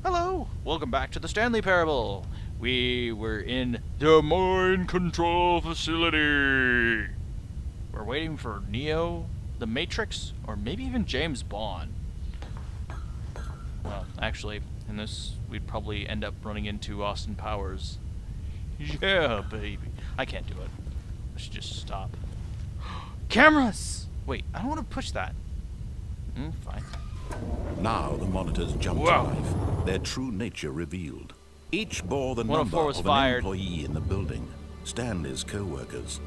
Hello! Welcome back to the Stanley Parable. We were in the mind control facility. We're waiting for Neo, the Matrix, or maybe even James Bond. Well, actually, in this, we'd probably end up running into Austin Powers. Yeah, baby. I can't do it. I should just stop. Cameras! Wait, I don't want to push that. Fine. Now the monitors jumped to life, their true nature revealed. Each bore the number of an employee in the building, Stanley's co-workers.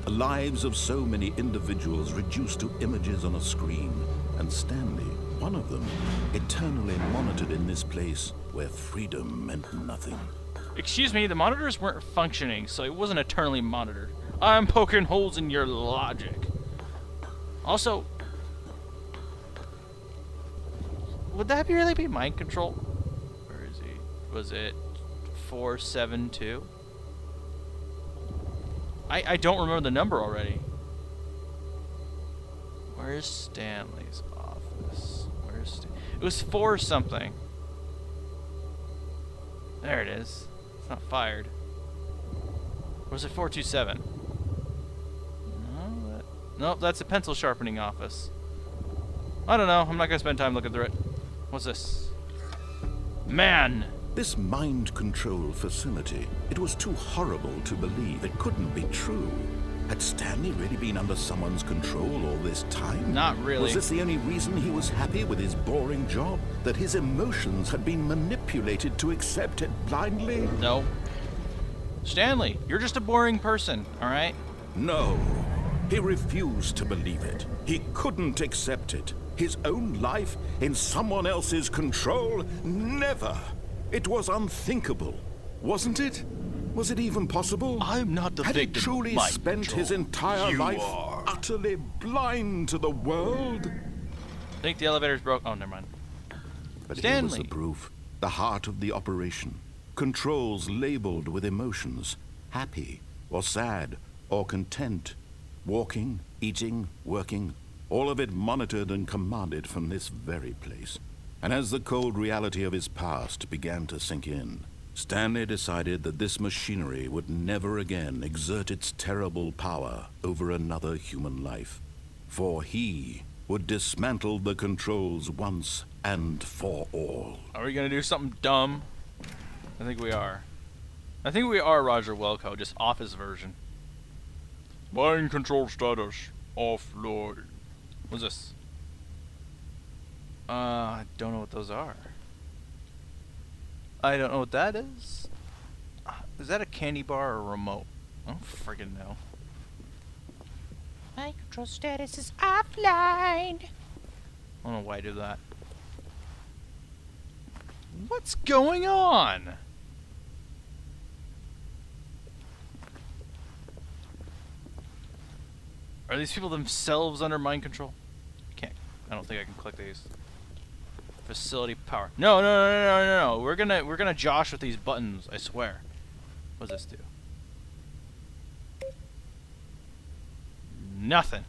The lives of so many individuals reduced to images on a screen, and Stanley, one of them, eternally monitored in this place where freedom meant nothing. Excuse me, the monitors weren't functioning, so it wasn't eternally monitored. I'm poking holes in your logic. Also, would that really be mind control? Where is he? Was it 472? I don't remember the number already. Where's Stanley's office? It was 4 something. There it is. It's not fired. Or was it 427? Nope, that's a pencil sharpening office. I don't know. I'm not gonna spend time looking through it. What's this? Man! This mind control facility, it was too horrible to believe. It couldn't be true. Had Stanley really been under someone's control all this time? Not really. Was this the only reason he was happy with his boring job? That his emotions had been manipulated to accept it blindly? No. Stanley, you're just a boring person, alright? No. He refused to believe it. He couldn't accept it. His own life in someone else's control? Never. It was unthinkable, wasn't it? Was it even possible? I'm not the Had victim. he truly spent his entire life utterly blind to the world? I think the elevator's broke. Oh, never mind. But Stanley. here was the proof. The heart of the operation. Controls labeled with emotions. Happy, or sad, or content. Walking, eating, working. All of it monitored and commanded from this very place. And as the cold reality of his past began to sink in, Stanley decided that this machinery would never again exert its terrible power over another human life. For he would dismantle the controls once and for all. Are we gonna do something dumb? I think we are. I think we are Roger Welko, just off his version. Mind control status offline. What's this? I don't know what those are. I don't know what that is. Is that a candy bar or a remote? I don't friggin' know. My control status is offline. I don't know why I do that. What's going on? Are these people themselves under mind control? I don't think I can click these. Facility power. No. We're gonna josh with these buttons, I swear. What does this do? Nothing.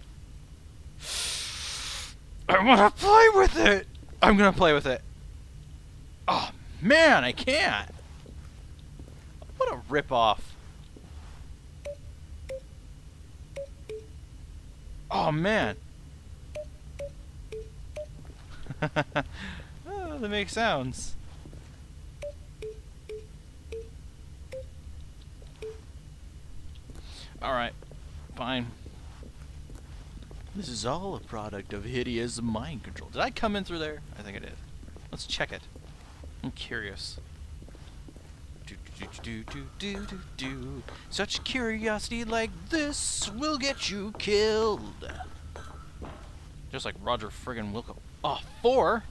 I wanna play with it! I'm gonna play with it. Oh man, I can't! What a ripoff. Oh man. Oh, they make sounds. Alright, fine. This is all a product of hideous mind control. Did I come in through there? I think I did. Let's check it. I'm curious. Such curiosity like this will get you killed. Just like Roger friggin' Wilco. Oh, 4?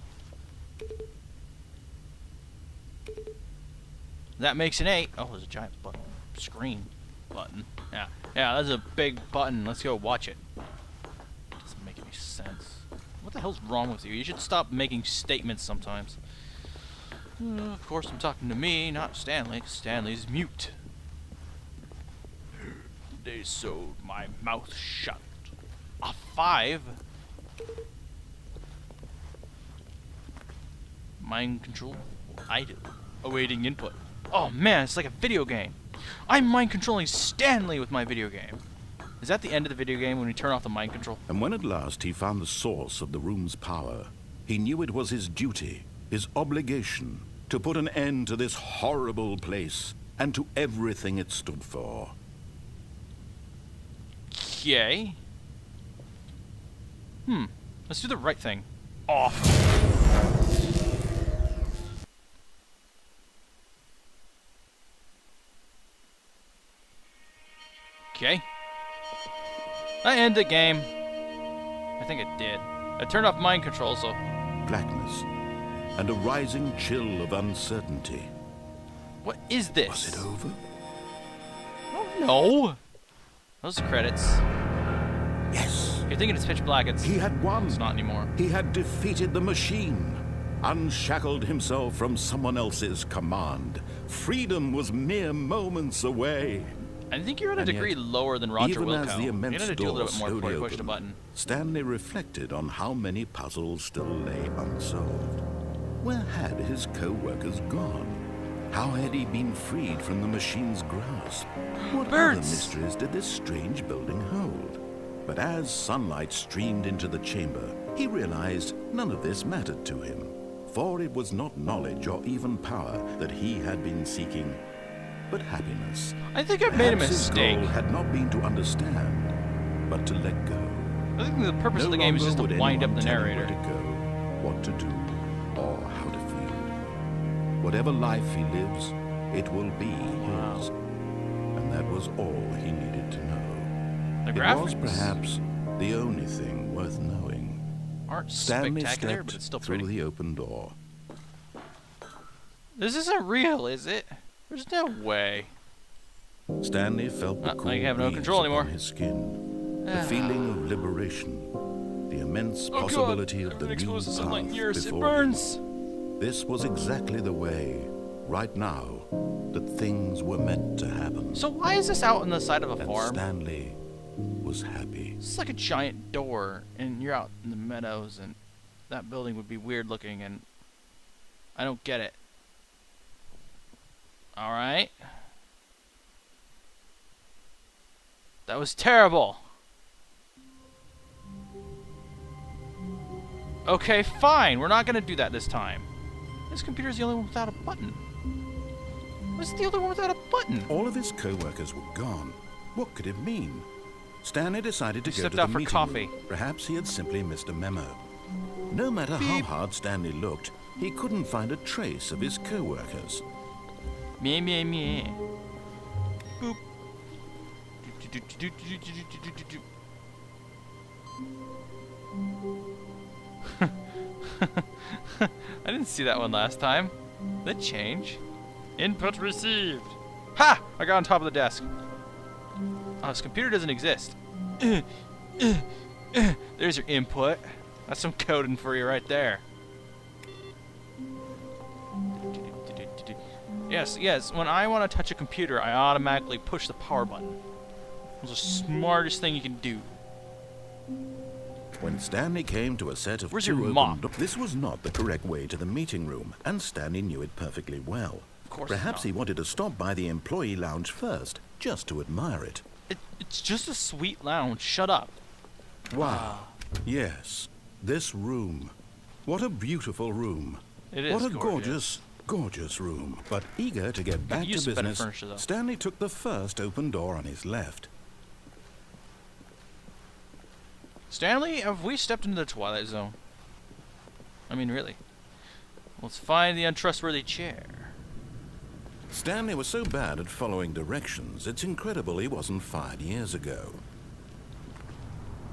That makes an 8. Oh, there's a giant button. Screen button. Yeah, that's a big button. Let's go watch it. Doesn't make any sense. What the hell's wrong with you? You should stop making statements sometimes. Of course, I'm talking to me, not Stanley. Stanley's mute. They sewed my mouth shut. A 5? Mind control Idle. Awaiting input. Oh man, it's like a video game. I'm mind controlling Stanley with my video game. Is that the end of the video game when we turn off the mind control? And when at last he found the source of the room's power, he knew it was his duty, his obligation, to put an end to this horrible place and to everything it stood for. Okay. Let's do the right thing. Off. Okay. I end the game. I think it did. I turned off mind control, so... Blackness and a rising chill of uncertainty. What is this? Was it over? Oh, no. Those credits. Yes. You're thinking it's pitch black. He had won. It's not anymore. He had defeated the machine, unshackled himself from someone else's command. Freedom was mere moments away. I think you're at a And degree yet, lower than Roger even Wilco. as the You immense had to do a little door bit more before you slowly pushed a opened, button. Stanley reflected on how many puzzles still lay unsolved. Where had his co-workers gone? How had he been freed from the machine's grasp? What other Birds! mysteries did this strange building hold? But as sunlight streamed into the chamber, he realized none of this mattered to him, for it was not knowledge or even power that he had been seeking, but happiness. I think I made a Perhaps his mistake. goal had not been to understand, but to let go. I think the purpose No of the game is just to longer would wind up anyone the tell him narrator. where to go, what to do, or how to feel. Whatever life he lives, it will be his. And that was all he needed to know. The It graphics was perhaps the only thing worth knowing. aren't Stanley spectacular, stepped but it's still through pretty. the open door. This isn't real, is it? There's no way. Stanley felt the cool I have no breeze control upon anymore. his skin, the feeling of liberation, the immense Oh possibility God, of the I've been new exposed to sunlight path years. It before him. burns. This was exactly the way, right now, that things were meant to happen. So why is this out on the side of a And farm? Stanley was happy. It's like a giant door, and you're out in the meadows, and that building would be weird looking, and I don't get it. Alright. That was terrible. Okay, fine. We're not gonna do that this time. This computer's the only one without a button. What's the other one without a button? All of his co-workers were gone. What could it mean? Stanley decided to He go stepped to the out for meeting coffee. room. Perhaps he had simply missed a memo. No matter how Beep. hard Stanley looked, he couldn't find a trace of his co-workers. Meh meh meh. Boop. I didn't see that one last time. That change. Input received. Ha! I got on top of the desk. Oh, this computer doesn't exist. There's your input. That's some coding for you right there. Yes, yes. When I want to touch a computer, I automatically push the power button. It's the smartest thing you can do. When Stanley came to a set of Where's two your open mop? this was not the correct way to the meeting room, and Stanley knew it perfectly well. Of course Perhaps it's he not. wanted to stop by the employee lounge first, just to admire it. It's just a sweet lounge. Shut up. Wow. Yes, this room. What a beautiful room. It is What a gorgeous. gorgeous room. But eager to get back to use better business, furniture, though. Stanley took the first open door on his left. Stanley, have we stepped into the Twilight Zone? I mean, really. Let's find the untrustworthy chair. Stanley was so bad at following directions, it's incredible he wasn't fired years ago.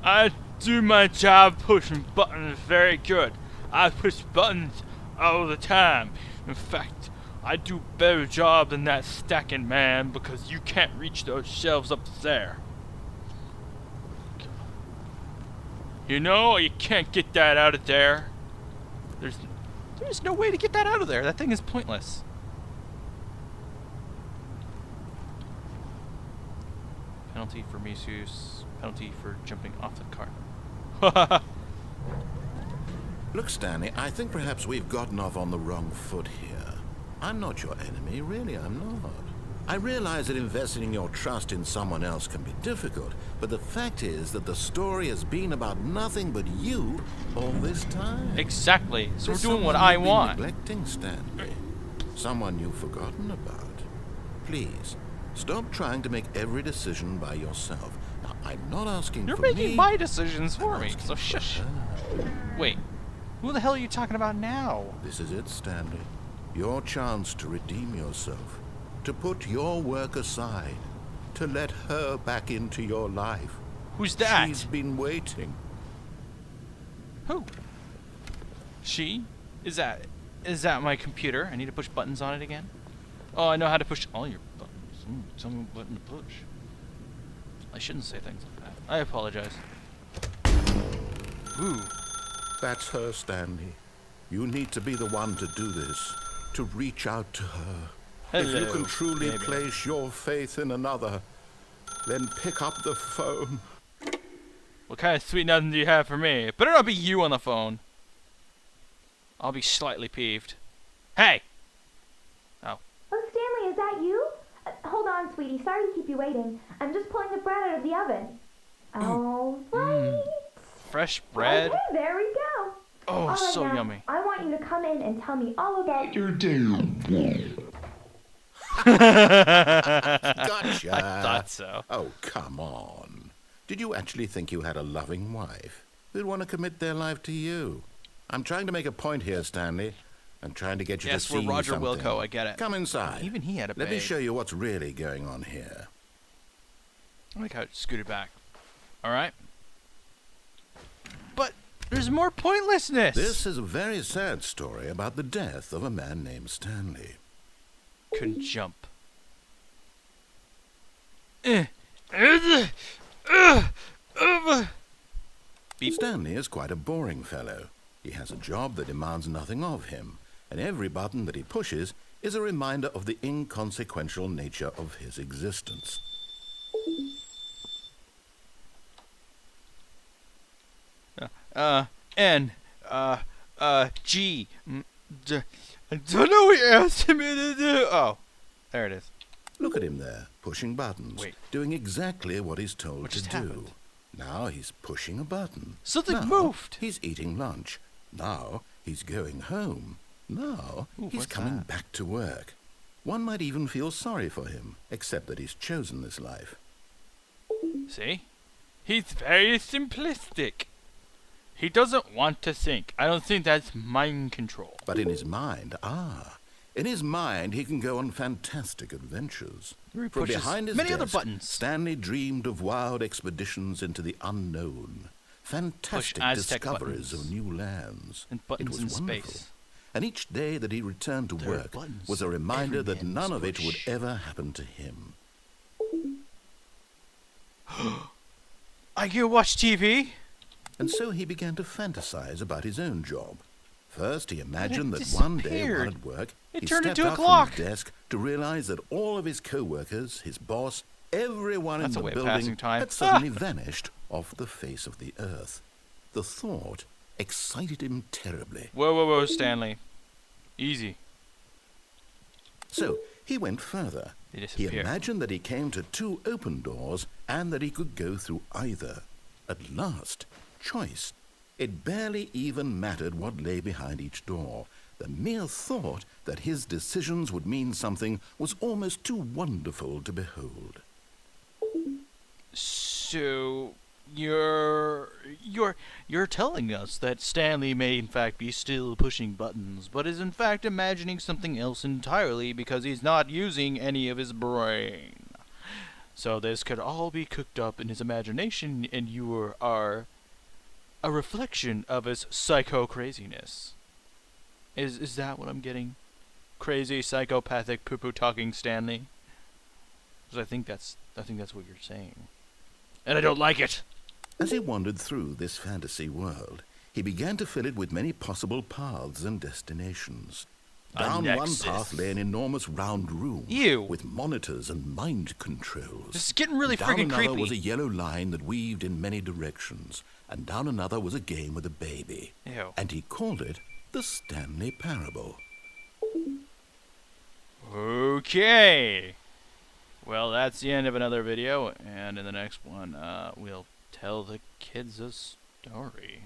I do my job pushing buttons very good. I push buttons all the time. In fact, I do a better job than that stacking man because you can't reach those shelves up there. You know, you can't get that out of there. There's no way to get that out of there. That thing is pointless. Penalty for misuse. Penalty for jumping off the cart. Look, Stanley, I think perhaps we've gotten off on the wrong foot here. I'm not your enemy, really, I'm not. I realize that investing your trust in someone else can be difficult, but the fact is that the story has been about nothing but you all this time. Exactly. So There's we're doing what someone I you've been want. neglecting, Stanley. Someone you've forgotten about. Please, stop trying to make every decision by yourself. Now, I'm not asking You're for making me. my decisions for I'm me, asking so for shush. her. Wait, who the hell are you talking about now? This is it, Stanley. Your chance to redeem yourself. To put your work aside. To let her back into your life. Who's that? She's been waiting. Who? She? Is that my computer? I need to push buttons on it again? Oh, I know how to push all your buttons. Tell me what button to push. I shouldn't say things like that. I apologize. Ooh. That's her, Stanley. You need to be the one to do this. To reach out to her. If you Hello, can truly baby. place your faith in another, then pick up the phone. What kind of sweet nothing do you have for me? It better not be you on the phone. I'll be slightly peeved. Hey! Oh. Oh, Stanley, is that you? Hold on, sweetie. Sorry to keep you waiting. I'm just pulling the bread out of the oven. All right. Fresh bread. Okay, there we go. Oh, All right, so now, yummy. I want you to come in and tell me all about your Gotcha. I thought so. Oh, come on. Did you actually think you had a loving wife who'd want to commit their life to you? I'm trying to make a point here, Stanley. I'm trying to get you Yes, to we're see Roger something. Wilco, I get it. Come inside. Even he had a Let me babe. show you what's really going on here. I like how it scooted back. Alright. But there's more pointlessness. This is a very sad story about the death of a man named Stanley. Couldn't jump. Beep. Stanley is quite a boring fellow. He has a job that demands nothing of him, and every button that he pushes is a reminder of the inconsequential nature of his existence. N, G, I don't know what you're asking me to do. Oh, there it is. Look at him there, pushing buttons, Wait. doing exactly what he's told What to just do. happened? Now he's pushing a button. Something Now moved. He's eating lunch. Now he's going home. Now Ooh, he's what's coming that? back to work. One might even feel sorry for him, except that he's chosen this life. See? He's very simplistic. He doesn't want to think. I don't think that's mind control. But in his mind, in his mind he can go on fantastic adventures. He From pushes behind his many other desk, buttons. Stanley dreamed of wild expeditions into the unknown, fantastic Aztec discoveries buttons. of new lands. And It buttons was in wonderful. space. And each day that he returned to There are work buttons was a in reminder every that man's none of it would bush. ever happen to him. I can watch TV? And so he began to fantasize about his own job. First, he imagined that it one day disappeared. while at work, It he turned stepped into a up clock. from his desk to realize that all of his co-workers, his boss, everyone That's a in the way of building passing time. had suddenly vanished off the face of the earth. The thought excited him terribly. Whoa, Stanley. Easy. So he went further. They He disappear. imagined that he came to two open doors and that he could go through either. At last, choice. It barely even mattered what lay behind each door. The mere thought that his decisions would mean something was almost too wonderful to behold. So you're telling us that Stanley may in fact be still pushing buttons, but is in fact imagining something else entirely because he's not using any of his brain. So this could all be cooked up in his imagination, and you are a reflection of his psycho craziness. Is that what I'm getting? Crazy, psychopathic, poo-poo talking Stanley? Because I think that's what you're saying. And I don't like it. As he wandered through this fantasy world, he began to fill it with many possible paths and destinations. Down one nexus. path lay an enormous round room Ew. with monitors and mind controls. This is getting really Down freaking another creepy. was a yellow line that weaved in many directions, and down another was a game with a baby. Ew. And he called it the Stanley Parable. Okay. Well, that's the end of another video, and in the next one, we'll tell the kids a story.